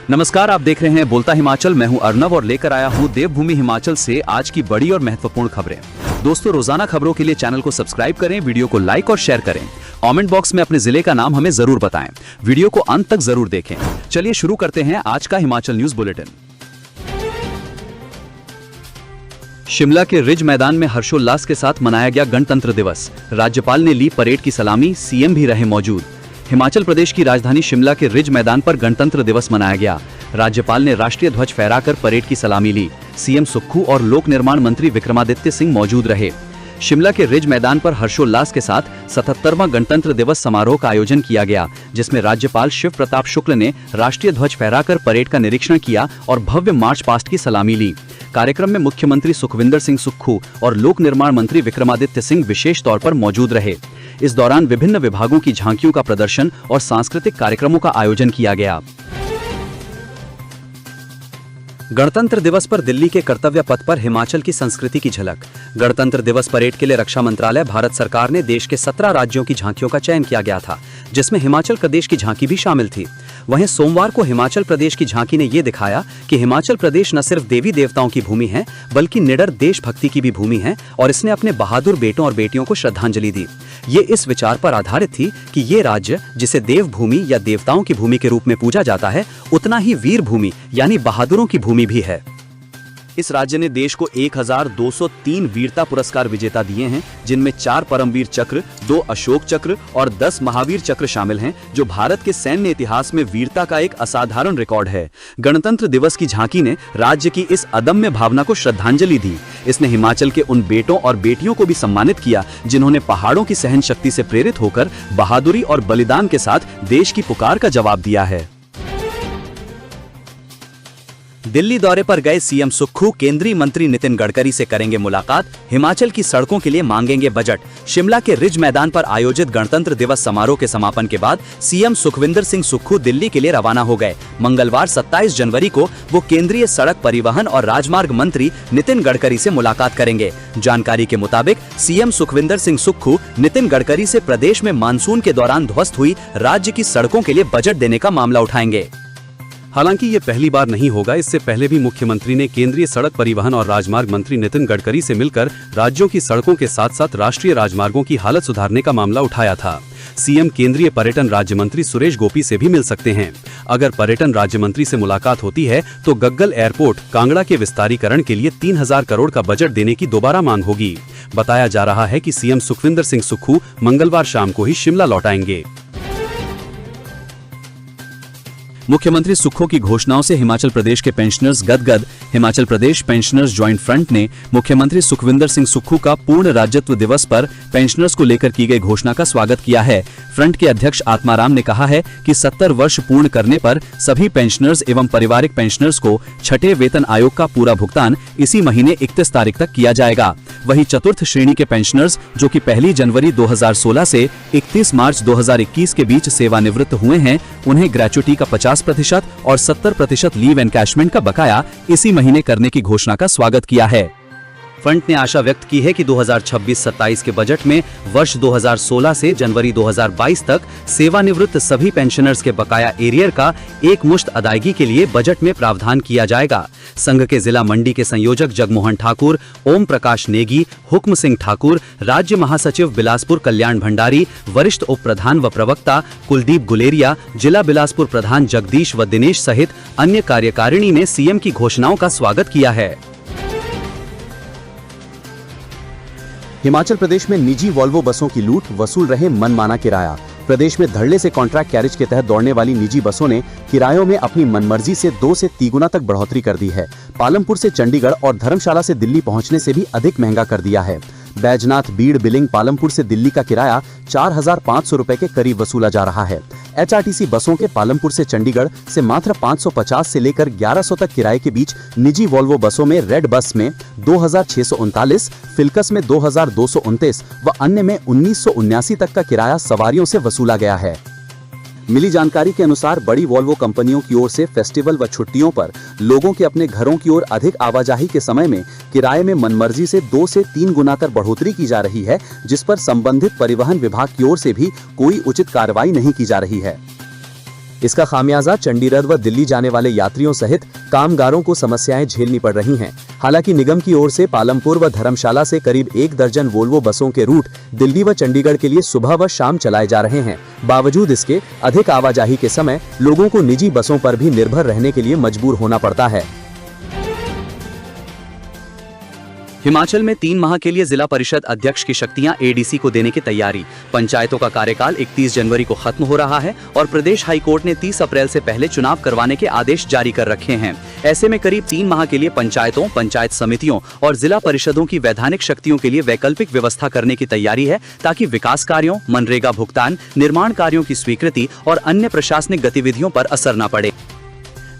नमस्कार, आप देख रहे हैं बोलता हिमाचल। मैं हूं अर्नव और लेकर आया हूं देवभूमि हिमाचल से आज की बड़ी और महत्वपूर्ण खबरें। दोस्तों, रोजाना खबरों के लिए चैनल को सब्सक्राइब करें, वीडियो को लाइक और शेयर करें। कमेंट बॉक्स में अपने जिले का नाम हमें जरूर बताएं। वीडियो को अंत तक जरूर देखें। चलिए शुरू करते हैं आज का हिमाचल न्यूज बुलेटिन। शिमला के रिज मैदान में हर्षोल्लास के साथ मनाया गया गणतंत्र दिवस। राज्यपाल ने ली परेड की सलामी, सीएम भी रहे मौजूद। हिमाचल प्रदेश की राजधानी शिमला के रिज मैदान पर गणतंत्र दिवस मनाया गया। राज्यपाल ने राष्ट्रीय ध्वज फहराकर परेड की सलामी ली। सीएम सुक्खू और लोक निर्माण मंत्री विक्रमादित्य सिंह मौजूद रहे। शिमला के रिज मैदान पर हर्षोल्लास के साथ 77वां गणतंत्र दिवस समारोह का आयोजन किया गया, जिसमें राज्यपाल शिव प्रताप शुक्ल ने राष्ट्रीय ध्वज फहराकर परेड का निरीक्षण किया और भव्य मार्च पास्ट की सलामी ली। कार्यक्रम में मुख्यमंत्री सुखविंदर सिंह सुक्खू और लोक निर्माण मंत्री विक्रमादित्य सिंह विशेष तौर पर मौजूद रहे। इस दौरान विभिन्न विभागों की झांकियों का प्रदर्शन और सांस्कृतिक कार्यक्रमों का आयोजन किया गया। गणतंत्र दिवस पर दिल्ली के कर्तव्य पथ पर हिमाचल की संस्कृति की झलक। गणतंत्र दिवस परेड के लिए रक्षा मंत्रालय, भारत सरकार ने देश के 17 राज्यों की झांकियों का चयन किया गया था, जिसमें हिमाचल प्रदेश की झांकी भी शामिल थी। वहीं सोमवार को हिमाचल प्रदेश की झांकी ने ये दिखाया कि हिमाचल प्रदेश न सिर्फ देवी देवताओं की भूमि है, बल्कि निडर देशभक्ति की भी भूमि है और इसने अपने बहादुर बेटों और बेटियों को श्रद्धांजलि दी। ये इस विचार पर आधारित थी कि ये राज्य, जिसे देव भूमि या देवताओं की भूमि के रूप में पूजा जाता है, उतना ही वीर भूमि यानी बहादुरों की भूमि भी है। इस राज्य ने देश को 1203 वीरता पुरस्कार विजेता दिए हैं, जिनमें 4 परमवीर चक्र, 2 अशोक चक्र और 10 महावीर चक्र शामिल हैं, जो भारत के सैन्य इतिहास में वीरता का एक असाधारण रिकॉर्ड है। गणतंत्र दिवस की झांकी ने राज्य की इस अदम्य भावना को श्रद्धांजलि दी। इसने हिमाचल के उन बेटों और बेटियों को भी सम्मानित किया जिन्होंने पहाड़ों की सहन शक्ति से प्रेरित होकर बहादुरी और बलिदान के साथ देश की पुकार का जवाब दिया है। दिल्ली दौरे पर गए सीएम सुक्खू केंद्रीय मंत्री नितिन गडकरी से करेंगे मुलाकात। हिमाचल की सड़कों के लिए मांगेंगे बजट। शिमला के रिज मैदान पर आयोजित गणतंत्र दिवस समारोह के समापन के बाद सीएम सुखविंदर सिंह सुक्खू दिल्ली के लिए रवाना हो गए। मंगलवार 27 जनवरी को वो केंद्रीय सड़क परिवहन और राजमार्ग मंत्री नितिन गडकरी से मुलाकात करेंगे। जानकारी के मुताबिक सीएम सुखविंदर सिंह सुक्खू नितिन गडकरी से प्रदेश में मानसून के दौरान ध्वस्त हुई राज्य की सड़कों के लिए बजट देने का मामला उठाएंगे। हालांकि ये पहली बार नहीं होगा। इससे पहले भी मुख्यमंत्री ने केंद्रीय सड़क परिवहन और राजमार्ग मंत्री नितिन गडकरी से मिलकर राज्यों की सड़कों के साथ साथ राष्ट्रीय राजमार्गों की हालत सुधारने का मामला उठाया था। सीएम केंद्रीय पर्यटन राज्य मंत्री सुरेश गोपी से भी मिल सकते हैं। अगर पर्यटन राज्य मंत्री से मुलाकात होती है तो गग्गल एयरपोर्ट कांगड़ा के विस्तारीकरण के लिए 3000 करोड़ का बजट देने की दोबारा मांग होगी। बताया जा रहा है कि सीएम सुखविंदर सिंह सुक्खू मंगलवार शाम को ही शिमला लौट आएंगे। मुख्यमंत्री सुक्खू की घोषणाओं से हिमाचल प्रदेश के पेंशनर्स गदगद। Himachal Pradesh pensioners joint front ने मुख्यमंत्री सुखविंदर सिंह सुक्खू का पूर्ण राज्यत्व दिवस पर पेंशनर्स को लेकर की गई घोषणा का स्वागत किया है। फ्रंट के अध्यक्ष आत्माराम ने कहा है कि 70 वर्ष पूर्ण करने पर सभी पेंशनर्स एवं पारिवारिक पेंशनर्स को छठे वेतन आयोग का पूरा भुगतान इसी महीने 31 तारीख तक किया जाएगा। वहीं चतुर्थ श्रेणी के पेंशनर्स जो कि 1 जनवरी 2016 से 31 मार्च 2021 के बीच सेवानिवृत्त हुए हैं, उन्हें ग्रेच्युटी का 50% और 70% लीव एनकैशमेंट का बकाया इसी महीने करने की घोषणा का स्वागत किया है। फ्रंट ने आशा व्यक्त की है कि 2026-27 के बजट में वर्ष 2016 से जनवरी 2022 तक सेवानिवृत्त सभी पेंशनर्स के बकाया एरियर का एक मुश्त अदायगी के लिए बजट में प्रावधान किया जाएगा। संघ के जिला मंडी के संयोजक जगमोहन ठाकुर, ओम प्रकाश नेगी, हुक्म सिंह ठाकुर, राज्य महासचिव बिलासपुर कल्याण भंडारी, वरिष्ठ उप प्रधान व प्रवक्ता कुलदीप गुलेरिया, जिला बिलासपुर प्रधान जगदीश व दिनेश सहित अन्य कार्यकारिणी ने सीएम की घोषणाओं का स्वागत किया है। हिमाचल प्रदेश में निजी वॉल्वो बसों की लूट, वसूल रहे मनमाना किराया। प्रदेश में धड़ल्ले से कॉन्ट्रैक्ट कैरेज के तहत दौड़ने वाली निजी बसों ने किरायों में अपनी मनमर्जी से 2 से 3 गुना तक बढ़ोतरी कर दी है। पालमपुर से चंडीगढ़ और धर्मशाला से दिल्ली पहुंचने से भी अधिक महंगा कर दिया है। बैजनाथ, बीड़, बिलिंग, पालमपुर से दिल्ली का किराया 4500 रुपए के करीब वसूला जा रहा है। एचआरटीसी बसों के पालमपुर से चंडीगढ़ से मात्र 550 से लेकर 1100 तक किराए के बीच निजी वॉल्वो बसों में रेड बस में 2639, फिल्कस में 2229 व अन्य में 1979 तक का किराया सवारियों से वसूला गया है। मिली जानकारी के अनुसार बड़ी वॉल्वो कंपनियों की ओर से फेस्टिवल व छुट्टियों पर लोगों के अपने घरों की ओर अधिक आवाजाही के समय में किराए में मनमर्जी से 2 से 3 गुना तक बढ़ोतरी की जा रही है, जिस पर संबंधित परिवहन विभाग की ओर से भी कोई उचित कार्रवाई नहीं की जा रही है। इसका खामियाजा चंडीगढ़ व दिल्ली जाने वाले यात्रियों सहित कामगारों को समस्याएं झेलनी पड़ रही हैं। हालांकि निगम की ओर से पालमपुर व धर्मशाला से करीब 1 दर्जन वोल्वो बसों के रूट दिल्ली व चंडीगढ़ के लिए सुबह व शाम चलाए जा रहे हैं। बावजूद इसके अधिक आवाजाही के समय लोगों को निजी बसों पर भी निर्भर रहने के लिए मजबूर होना पड़ता है। हिमाचल में 3 माह के लिए जिला परिषद अध्यक्ष की शक्तियां एडीसी को देने की तैयारी। पंचायतों का कार्यकाल 31 जनवरी को खत्म हो रहा है और प्रदेश हाईकोर्ट ने 30 अप्रैल से पहले चुनाव करवाने के आदेश जारी कर रखे हैं। ऐसे में करीब 3 माह के लिए पंचायतों, पंचायत समितियों और जिला परिषदों की वैधानिक शक्तियों के लिए वैकल्पिक व्यवस्था करने की तैयारी है, ताकि विकास कार्यों, मनरेगा भुगतान, निर्माण कार्यों की स्वीकृति और अन्य प्रशासनिक गतिविधियों पर असर न पड़े।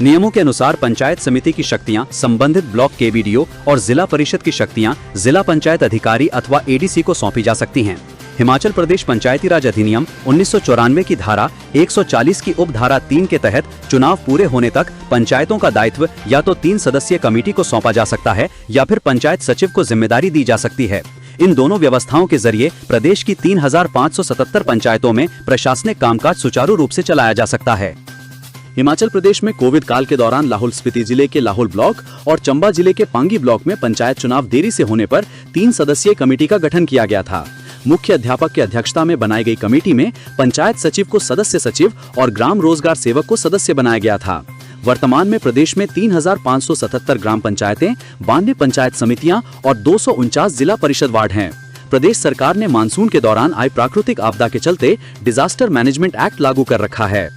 नियमों के अनुसार पंचायत समिति की शक्तियां संबंधित ब्लॉक के बीडीओ और जिला परिषद की शक्तियां जिला पंचायत अधिकारी अथवा एडीसी को सौंपी जा सकती हैं। हिमाचल प्रदेश पंचायती राज अधिनियम 1994 की धारा 140 की उपधारा 3 के तहत चुनाव पूरे होने तक पंचायतों का दायित्व या तो 3 सदस्यीय कमेटी को सौंपा जा सकता है या फिर पंचायत सचिव को जिम्मेदारी दी जा सकती है। इन दोनों व्यवस्थाओं के जरिए प्रदेश की 3577 पंचायतों में प्रशासनिक कामकाज सुचारू रूप से चलाया जा सकता है। हिमाचल प्रदेश में कोविड काल के दौरान लाहौल स्पीति जिले के लाहौल ब्लॉक और चंबा जिले के पांगी ब्लॉक में पंचायत चुनाव देरी से होने पर 3 सदस्यीय कमेटी का गठन किया गया था। मुख्य अध्यापक की अध्यक्षता में बनाई गई कमेटी में पंचायत सचिव को सदस्य सचिव और ग्राम रोजगार सेवक को सदस्य बनाया गया था। वर्तमान में प्रदेश में 3577 ग्राम पंचायतें, 92 पंचायत समितियां और 249 जिला परिषद वार्ड हैं। प्रदेश सरकार ने मानसून के दौरान आई प्राकृतिक आपदा के चलते डिजास्टर मैनेजमेंट एक्ट लागू कर रखा है।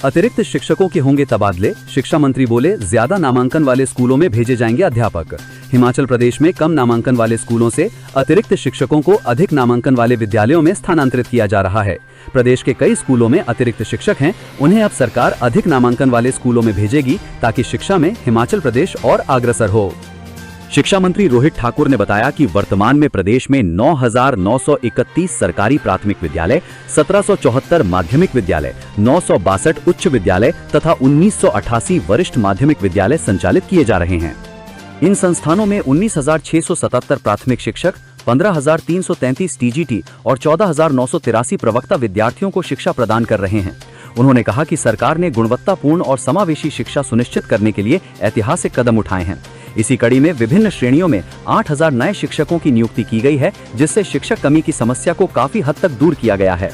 अतिरिक्त शिक्षकों के होंगे तबादले, शिक्षा मंत्री बोले ज्यादा नामांकन वाले स्कूलों में भेजे जाएंगे अध्यापक। हिमाचल प्रदेश में कम नामांकन वाले स्कूलों से अतिरिक्त शिक्षकों को अधिक नामांकन वाले विद्यालयों में स्थानांतरित किया जा रहा है। प्रदेश के कई स्कूलों में अतिरिक्त शिक्षक हैं, उन्हें अब सरकार अधिक नामांकन वाले स्कूलों में भेजेगी ताकि शिक्षा में हिमाचल प्रदेश और अग्रसर हो। शिक्षा मंत्री रोहित ठाकुर ने बताया कि वर्तमान में प्रदेश में 9,931 सरकारी प्राथमिक विद्यालय, 1774 माध्यमिक विद्यालय, 962 उच्च विद्यालय तथा 1988 वरिष्ठ माध्यमिक विद्यालय संचालित किए जा रहे हैं। इन संस्थानों में 19,677 प्राथमिक शिक्षक, 15,333 टीजीटी और 14,983 प्रवक्ता विद्यार्थियों को शिक्षा प्रदान कर रहे हैं। उन्होंने कहा कि सरकार ने गुणवत्तापूर्ण और समावेशी शिक्षा सुनिश्चित करने के लिए ऐतिहासिक कदम उठाए हैं। इसी कड़ी में विभिन्न श्रेणियों में 8,000 नए शिक्षकों की नियुक्ति की गई है, जिससे शिक्षक कमी की समस्या को काफी हद तक दूर किया गया है।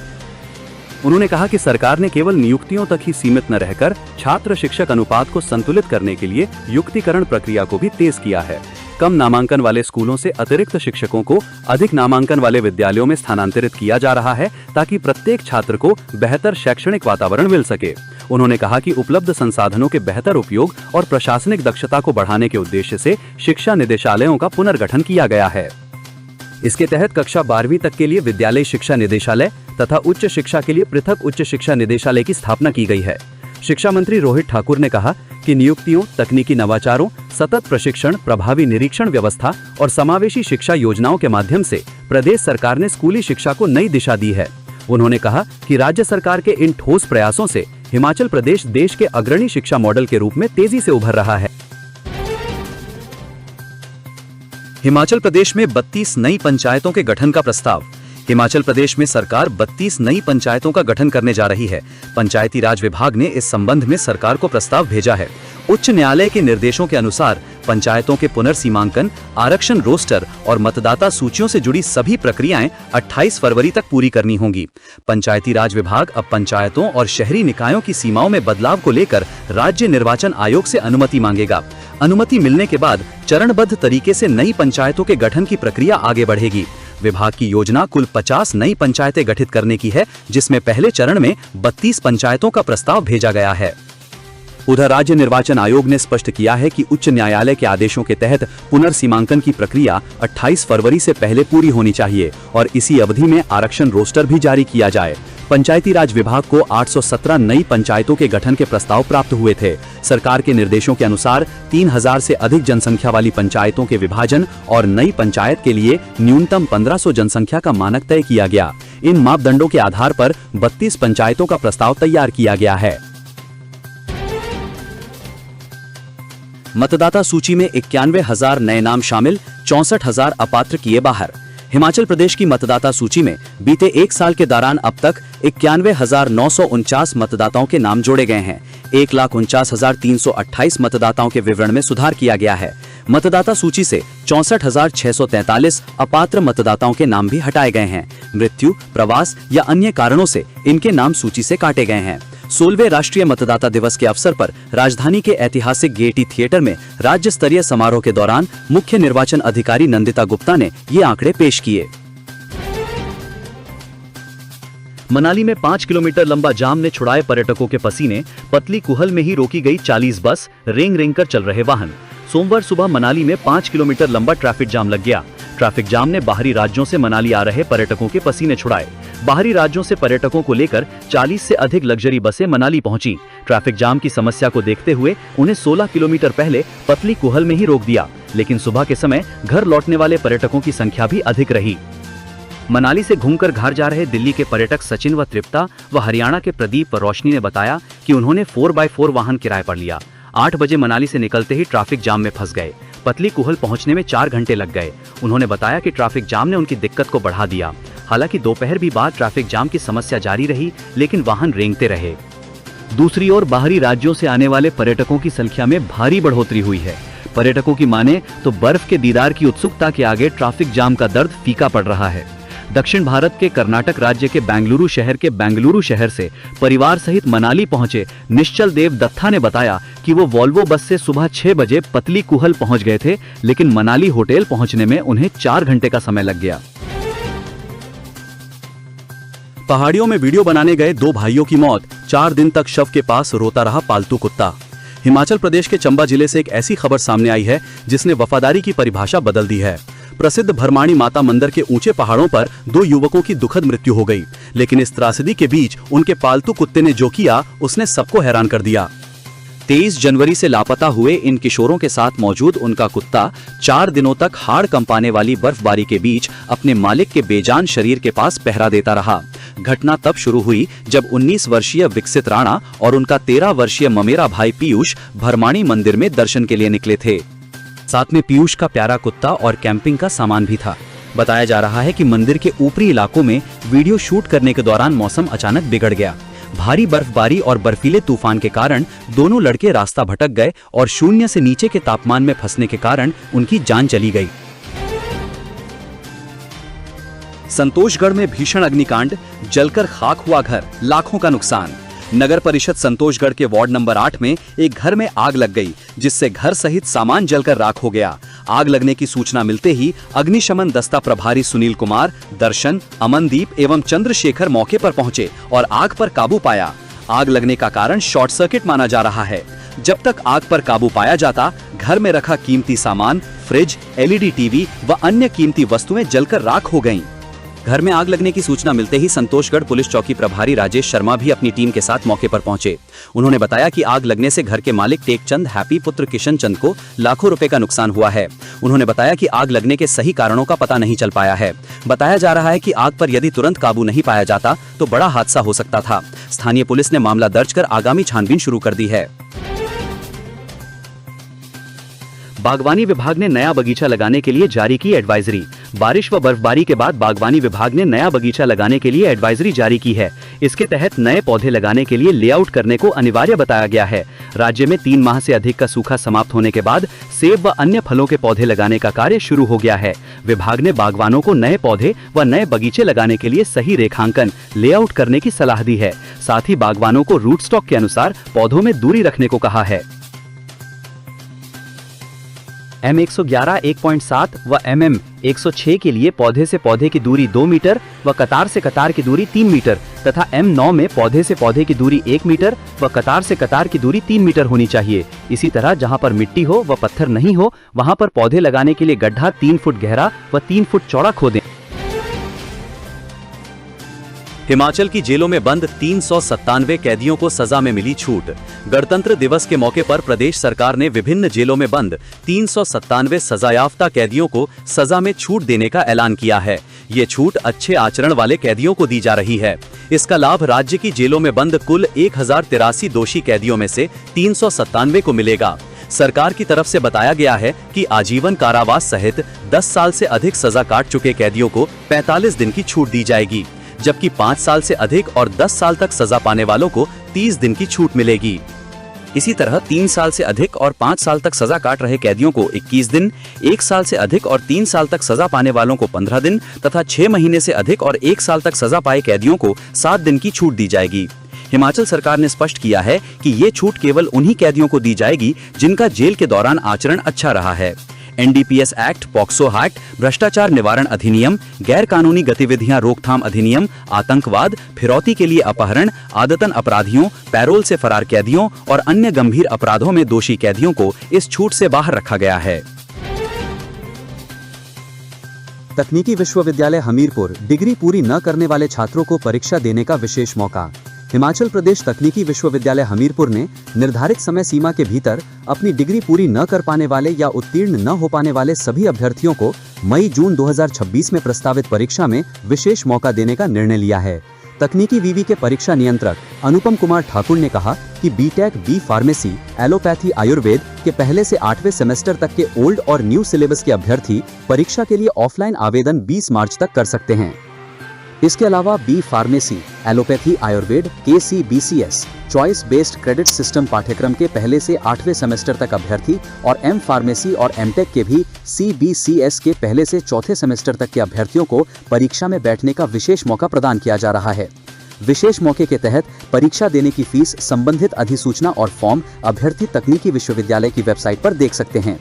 उन्होंने कहा कि सरकार ने केवल नियुक्तियों तक ही सीमित न रहकर छात्र शिक्षक अनुपात को संतुलित करने के लिए युक्तिकरण प्रक्रिया को भी तेज किया है। कम नामांकन वाले स्कूलों से अतिरिक्त शिक्षकों को अधिक नामांकन वाले विद्यालयों में स्थानांतरित किया जा रहा है, ताकि प्रत्येक छात्र को बेहतर शैक्षणिक वातावरण मिल सके। उन्होंने कहा कि उपलब्ध संसाधनों के बेहतर उपयोग और प्रशासनिक दक्षता को बढ़ाने के उद्देश्य से शिक्षा निदेशालयों का पुनर्गठन किया गया है। इसके तहत कक्षा 12वीं तक के लिए विद्यालय शिक्षा निदेशालय तथा उच्च शिक्षा के लिए पृथक उच्च शिक्षा निदेशालय की स्थापना की गई है। शिक्षा मंत्री रोहित ठाकुर ने कहा कि नियुक्तियों, तकनीकी नवाचारों, सतत प्रशिक्षण, प्रभावी निरीक्षण व्यवस्था और समावेशी शिक्षा योजनाओं के माध्यम से प्रदेश सरकार ने स्कूली शिक्षा को नई दिशा दी है। उन्होंने कहा कि राज्य सरकार के इन ठोस प्रयासों से हिमाचल प्रदेश देश के अग्रणी शिक्षा मॉडल के रूप में तेजी से उभर रहा है। हिमाचल प्रदेश में 32 नई पंचायतों के गठन का प्रस्ताव। हिमाचल प्रदेश में सरकार 32 नई पंचायतों का गठन करने जा रही है। पंचायती राज विभाग ने इस संबंध में सरकार को प्रस्ताव भेजा है। उच्च न्यायालय के निर्देशों के अनुसार पंचायतों के पुनर्सीमांकन, आरक्षण रोस्टर और मतदाता सूचियों से जुड़ी सभी प्रक्रियाएं 28 फरवरी तक पूरी करनी होंगी। पंचायती राज विभाग अब पंचायतों और शहरी निकायों की सीमाओं में बदलाव को लेकर राज्य निर्वाचन आयोग से अनुमति मांगेगा। अनुमति मिलने के बाद चरणबद्ध तरीके से नई पंचायतों के गठन की प्रक्रिया आगे बढ़ेगी। विभाग की योजना कुल 50 नई पंचायतें गठित करने की है, जिसमें पहले चरण में 32 पंचायतों का प्रस्ताव भेजा गया है। उधर राज्य निर्वाचन आयोग ने स्पष्ट किया है कि उच्च न्यायालय के आदेशों के तहत पुनर्सीमांकन की प्रक्रिया 28 फरवरी से पहले पूरी होनी चाहिए और इसी अवधि में आरक्षण रोस्टर भी जारी किया जाए। पंचायती राज विभाग को 817 नई पंचायतों के गठन के प्रस्ताव प्राप्त हुए थे। सरकार के निर्देशों के अनुसार 3000 से अधिक जनसंख्या वाली पंचायतों के विभाजन और नई पंचायत के लिए न्यूनतम 1500 जनसंख्या का मानक तय किया गया। इन मापदंडों के आधार पर 32 पंचायतों का प्रस्ताव तैयार किया गया है। मतदाता सूची में 91,000 नए नाम शामिल, 64,000 अपात्र किए बाहर। हिमाचल प्रदेश की मतदाता सूची में बीते एक साल के दौरान अब तक 91,949 मतदाताओं के नाम जोड़े गए हैं। 1,49,328 मतदाताओं के विवरण में सुधार किया गया है। मतदाता सूची से 64,643 अपात्र मतदाताओं के नाम भी हटाए गए हैं। मृत्यु, प्रवास या अन्य कारणों से इनके नाम सूची से काटे गए हैं। 16वें राष्ट्रीय मतदाता दिवस के अवसर पर राजधानी के ऐतिहासिक गेयटी थिएटर में राज्य स्तरीय समारोह के दौरान मुख्य निर्वाचन अधिकारी नंदिता गुप्ता ने ये आंकड़े पेश किए। मनाली में 5 किलोमीटर लंबा जाम ने छुड़ाए पर्यटकों के पसीने। पतली कुहल में ही रोकी गई 40 बस, रेंग रेंग कर चल रहे वाहन। सोमवार सुबह मनाली में 5 किलोमीटर लंबा ट्रैफिक जाम लग गया। ट्रैफिक जाम ने बाहरी राज्यों से मनाली आ रहे पर्यटकों के पसीने छुड़ाए। बाहरी राज्यों से पर्यटकों को लेकर 40 से अधिक लग्जरी बसें मनाली पहुंची। ट्रैफिक जाम की समस्या को देखते हुए उन्हें 16 किलोमीटर पहले पतली कुहल में ही रोक दिया, लेकिन सुबह के समय घर लौटने वाले पर्यटकों की संख्या भी अधिक रही। मनाली से घूमकर घर जा रहे दिल्ली के पर्यटक सचिन व तृप्ता व हरियाणा के प्रदीप व रोशनी ने बताया कि उन्होंने 4x4 वाहन किराए पर लिया। 8 बजे मनाली से निकलते ही ट्रैफिक जाम में फंस गए। पतली कुहल पहुंचने में 4 घंटे लग गए। उन्होंने बताया कि ट्रैफिक जाम ने उनकी दिक्कत को बढ़ा दिया। हालांकि दोपहर भी बाद ट्रैफिक जाम की समस्या जारी रही, लेकिन वाहन रेंगते रहे। दूसरी ओर बाहरी राज्यों से आने वाले पर्यटकों की संख्या में भारी बढ़ोतरी हुई है। पर्यटकों की माने तो बर्फ के दीदार की उत्सुकता के आगे ट्रैफिक जाम का दर्द फीका पड़ रहा है। दक्षिण भारत के कर्नाटक राज्य के बेंगलुरु शहर से परिवार सहित मनाली पहुंचे निश्चल देव दत्ता ने बताया कि वो वॉल्वो बस से सुबह 6 बजे पतली कुहल पहुंच गए थे, लेकिन मनाली होटल पहुंचने में उन्हें 4 घंटे का समय लग गया। पहाड़ियों में वीडियो बनाने गए 2 भाइयों की मौत, 4 दिन तक शव के पास रोता रहा पालतू कुत्ता। हिमाचल प्रदेश के चंबा जिले से एक ऐसी खबर सामने आई है जिसने वफादारी की परिभाषा बदल दी है। प्रसिद्ध भरमाणी माता मंदिर के ऊंचे पहाड़ों पर 2 युवकों की दुखद मृत्यु हो गई, लेकिन इस त्रासदी के बीच उनके पालतू कुत्ते ने जो किया उसने सबको हैरान कर दिया। 23 जनवरी से लापता हुए इन किशोरों के साथ मौजूद उनका कुत्ता 4 दिनों तक हाड़ कंपाने वाली बर्फबारी के बीच अपने मालिक के बेजान शरीर के पास पहरा देता रहा। घटना तब शुरू हुई जब 19 वर्षीय विकसित राणा और उनका 13 वर्षीय ममेरा भाई पीयूष भरमाणी मंदिर में दर्शन के लिए निकले थे। साथ में पीयूष का प्यारा कुत्ता और कैंपिंग का सामान भी था। बताया जा रहा है कि मंदिर के ऊपरी इलाकों में वीडियो शूट करने के दौरान मौसम अचानक बिगड़ गया। भारी बर्फबारी और बर्फीले तूफान के कारण दोनों लड़के रास्ता भटक गए और 0 से नीचे के तापमान में फंसने के कारण उनकी जान चली गई। संतोषगढ़ में भीषण अग्निकांड, जलकर खाक हुआ घर, लाखों का नुकसान। नगर परिषद संतोषगढ़ के वार्ड नंबर 8 में एक घर में आग लग गई, जिससे घर सहित सामान जलकर राख हो गया। आग लगने की सूचना मिलते ही अग्निशमन दस्ता प्रभारी सुनील कुमार, दर्शन, अमनदीप एवं चंद्रशेखर मौके पर पहुंचे और आग पर काबू पाया। आग लगने का कारण शॉर्ट सर्किट माना जा रहा है। जब तक आग पर काबू पाया जाता, घर में रखा कीमती सामान, फ्रिज, एलईडी टीवी व अन्य कीमती वस्तुएं जलकर राख हो गईं। घर में आग लगने की सूचना मिलते ही संतोषगढ़ पुलिस चौकी प्रभारी राजेश शर्मा भी अपनी टीम के साथ मौके पर पहुंचे। उन्होंने बताया कि आग लगने से घर के मालिक टेकचंद हैप्पी पुत्र किशन चंद को लाखों रुपए का नुकसान हुआ है। उन्होंने बताया कि आग लगने के सही कारणों का पता नहीं चल पाया है। बताया जा रहा है कि आग पर यदि तुरंत काबू नहीं पाया जाता तो बड़ा हादसा हो सकता था। स्थानीय पुलिस ने मामला दर्ज कर आगामी छानबीन शुरू कर दी है। बागवानी विभाग ने नया बगीचा लगाने के लिए जारी की एडवाइजरी। बारिश व बर्फबारी के बाद बागवानी विभाग ने नया बगीचा लगाने के लिए एडवाइजरी जारी की है। इसके तहत नए पौधे लगाने के लिए लेआउट करने को अनिवार्य बताया गया है। राज्य में 3 माह से अधिक का सूखा समाप्त होने के बाद सेब व अन्य फलों के पौधे लगाने का कार्य शुरू हो गया है। विभाग ने बागवानों को नए पौधे व नए बगीचे लगाने के लिए सही रेखांकन लेआउट करने की सलाह दी है। साथ ही बागवानों को रूट स्टॉक के अनुसार पौधों में दूरी रखने को कहा है। M111 1.7 व MM106 के लिए पौधे से पौधे की दूरी 2 मीटर व कतार से कतार की दूरी 3 मीटर तथा M9 में पौधे से पौधे की दूरी 1 मीटर व कतार से कतार की दूरी 3 मीटर होनी चाहिए। इसी तरह जहां पर मिट्टी हो व पत्थर नहीं हो वहां पर पौधे लगाने के लिए गड्ढा 3 फुट गहरा व 3 फुट चौड़ा खोदें। हिमाचल की जेलों में बंद 397 कैदियों को सजा में मिली छूट। गणतंत्र दिवस के मौके पर प्रदेश सरकार ने विभिन्न जेलों में बंद 397 सजायाफ्ता कैदियों को सजा में छूट देने का ऐलान किया है। ये छूट अच्छे आचरण वाले कैदियों को दी जा रही है। इसका लाभ राज्य की जेलों में बंद कुल 1083 दोषी कैदियों में से 397 को मिलेगा। सरकार की तरफ से बताया गया है कि आजीवन कारावास सहित 10 साल से अधिक सजा काट चुके कैदियों को 45 दिन की छूट दी जाएगी, जबकि 5 साल से अधिक और 10 साल तक सजा पाने वालों को 30 दिन की छूट मिलेगी। इसी तरह 3 साल से अधिक और 5 साल तक सजा काट रहे कैदियों को 21 दिन, 1 साल से अधिक और 3 साल तक सजा पाने वालों को 15 दिन तथा 6 महीने से अधिक और 1 साल तक सजा पाए कैदियों को 7 दिन की छूट दी जाएगी। हिमाचल सरकार ने स्पष्ट किया है कि ये छूट केवल उन्हीं कैदियों को दी जाएगी जिनका जेल के दौरान आचरण अच्छा रहा है। NDPS एक्ट, पॉक्सो एक्ट, भ्रष्टाचार निवारण अधिनियम, गैर कानूनी गतिविधियां रोकथाम अधिनियम, आतंकवाद, फिरौती के लिए अपहरण, आदतन अपराधियों, पैरोल से फरार कैदियों और अन्य गंभीर अपराधों में दोषी कैदियों को इस छूट से बाहर रखा गया है। तकनीकी विश्वविद्यालय हमीरपुर, डिग्री पूरी न करने वाले छात्रों को परीक्षा देने का विशेष मौका। हिमाचल प्रदेश तकनीकी विश्वविद्यालय हमीरपुर ने निर्धारित समय सीमा के भीतर अपनी डिग्री पूरी न कर पाने वाले या उत्तीर्ण न हो पाने वाले सभी अभ्यर्थियों को मई-जून 2026 में प्रस्तावित परीक्षा में विशेष मौका देने का निर्णय लिया है। तकनीकी विवि के परीक्षा नियंत्रक अनुपम कुमार ठाकुर ने कहा कि BTech, B pharmacy, allopathy, Ayurveda के पहले से 8वें सेमेस्टर तक के ओल्ड और न्यू सिलेबस के अभ्यर्थी परीक्षा के लिए ऑफलाइन आवेदन 20 मार्च तक कर सकते हैं। इसके अलावा B pharmacy, allopathy, Ayurveda, KCBCS choice based credit system पाठ्यक्रम के पहले से 8वें सेमेस्टर तक अभ्यर्थी और एम फार्मेसी और एमटेक के भी CBCS के पहले से 4थे सेमेस्टर तक के अभ्यर्थियों को परीक्षा में बैठने का विशेष मौका प्रदान किया जा रहा है। विशेष मौके के तहत परीक्षा देने की फीस संबंधित अधिसूचना और फॉर्म अभ्यर्थी तकनीकी विश्वविद्यालय की वेबसाइट पर देख सकते हैं।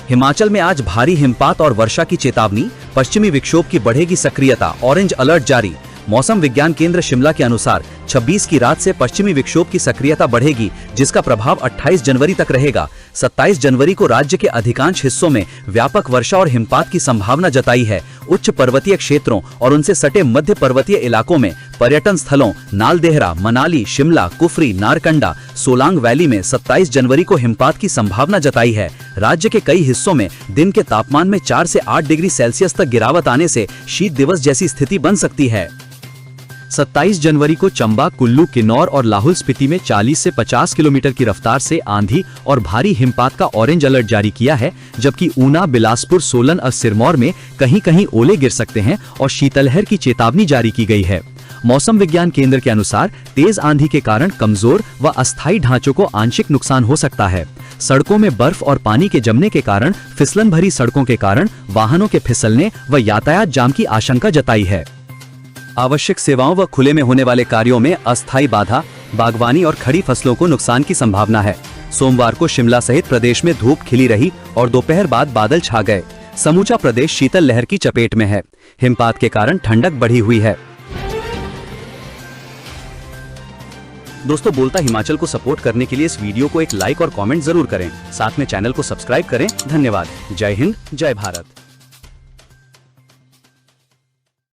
हिमाचल में आज भारी हिमपात और वर्षा की चेतावनी, पश्चिमी विक्षोभ की बढ़ेगी सक्रियता, ऑरेंज अलर्ट जारी। मौसम विज्ञान केंद्र शिमला के अनुसार 26 की रात से पश्चिमी विक्षोभ की सक्रियता बढ़ेगी, जिसका प्रभाव 28 जनवरी तक रहेगा। 27 जनवरी को राज्य के अधिकांश हिस्सों में व्यापक वर्षा और हिमपात की संभावना जताई है। उच्च पर्वतीय क्षेत्रों और उनसे सटे मध्य पर्वतीय इलाकों में, पर्यटन स्थलों नालदेहरा, मनाली, शिमला, कुफरी, नारकंडा, सोलांग वैली में 27 जनवरी को हिमपात की संभावना जताई है। राज्य के कई हिस्सों में दिन के तापमान में 4 से 8 डिग्री सेल्सियस तक गिरावट आने से शीत दिवस जैसी स्थिति बन सकती है। 27 जनवरी को चंबा, कुल्लू, किन्नौर और लाहौल स्पीति में 40 से 50 किलोमीटर की रफ्तार से आंधी और भारी हिमपात का ऑरेंज अलर्ट जारी किया है, जबकि ऊना, बिलासपुर, सोलन और सिरमौर में कहीं-कहीं ओले गिर सकते हैं और शीतलहर की चेतावनी जारी की गई है। मौसम विज्ञान केंद्र के अनुसार तेज आंधी के कारण कमजोर व अस्थायी ढांचों को आंशिक नुकसान हो सकता है। सड़कों में बर्फ और पानी के जमने के कारण फिसलन भरी सड़कों के कारण वाहनों के फिसलने व यातायात जाम की आशंका जताई है। आवश्यक सेवाओं व खुले में होने वाले कार्यों में अस्थायी बाधा, बागवानी और खड़ी फसलों को नुकसान की संभावना है। सोमवार को शिमला सहित प्रदेश में धूप खिली रही और दोपहर बाद बादल छा गए। समूचा प्रदेश शीतल लहर की चपेट में है। हिमपात के कारण ठंडक बढ़ी हुई है। दोस्तों, बोलता हिमाचल को सपोर्ट करने के लिए इस वीडियो को एक लाइक और कमेंट जरूर करें। साथ में चैनल को सब्सक्राइब करें। धन्यवाद। जय हिंद, जय भारत।